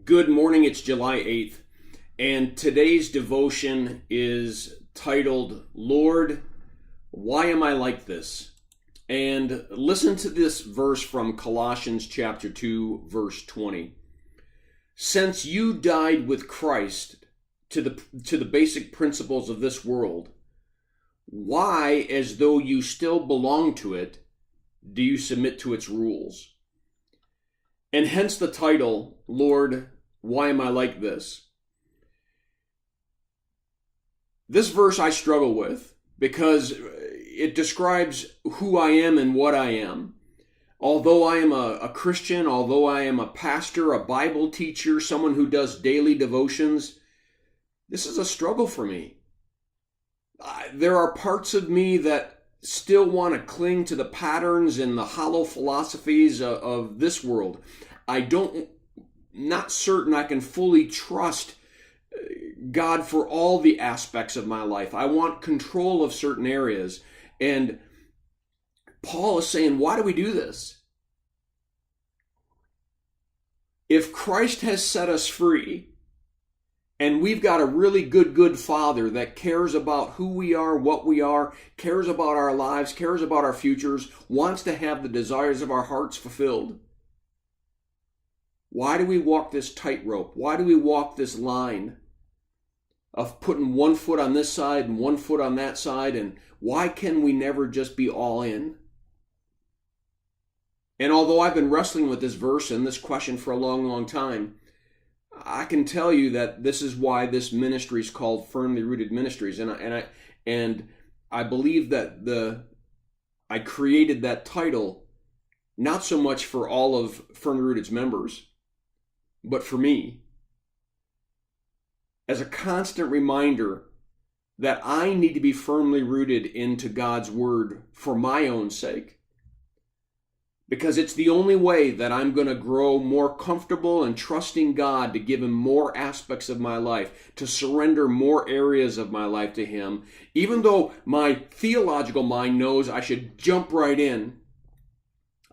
Good morning, it's July 8th, and today's devotion is titled, Lord, Why Am I Like This? And listen to this verse from Colossians chapter 2, verse 20. Since you died with Christ to the basic principles of this world, why, as though you still belong to it, do you submit to its rules? And hence the title, Lord, why am I like this? This verse I struggle with because it describes who I am and what I am. Although I am a Christian, although I am a pastor, a Bible teacher, someone who does daily devotions, this is a struggle for me. There are parts of me that still want to cling to the patterns and the hollow philosophies of this world. Not certain I can fully trust God for all the aspects of my life. I want control of certain areas. And Paul is saying, why do we do this? If Christ has set us free, and we've got a really good Father that cares about who we are, what we are, cares about our lives, cares about our futures, wants to have the desires of our hearts fulfilled. Why do we walk this tightrope? Why do we walk this line of putting one foot on this side and one foot on that side? And why can we never just be all in? And although I've been wrestling with this verse and this question for a long time, I can tell you that this is why this ministry is called Firmly Rooted Ministries, and I believe that I created that title not so much for all of Firmly Rooted's members, but for me, as a constant reminder that I need to be firmly rooted into God's Word for my own sake. Because it's the only way that I'm going to grow more comfortable and trusting God to give Him more aspects of my life, to surrender more areas of my life to Him. Even though my theological mind knows I should jump right in,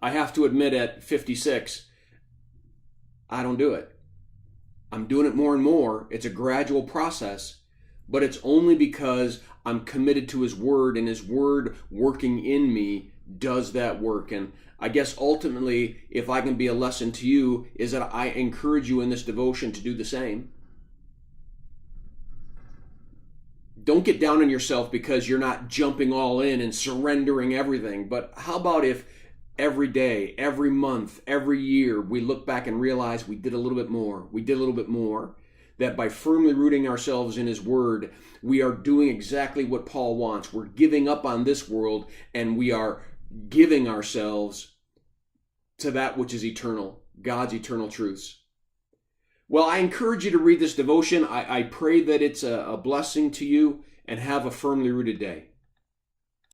I have to admit at 56, I don't do it. I'm doing it more and more. It's a gradual process, but it's only because I'm committed to His Word, and His Word working in me does that work. And I guess ultimately, if I can be a lesson to you, is that I encourage you in this devotion to do the same. Don't get down on yourself because you're not jumping all in and surrendering everything. But how about if every day, every month, every year, we look back and realize we did a little bit more. We did a little bit more. That by firmly rooting ourselves in His Word, we are doing exactly what Paul wants. We're giving up on this world, and we are giving ourselves to that which is eternal, God's eternal truths. Well, I encourage you to read this devotion. I pray that it's a blessing to you, and have a firmly rooted day.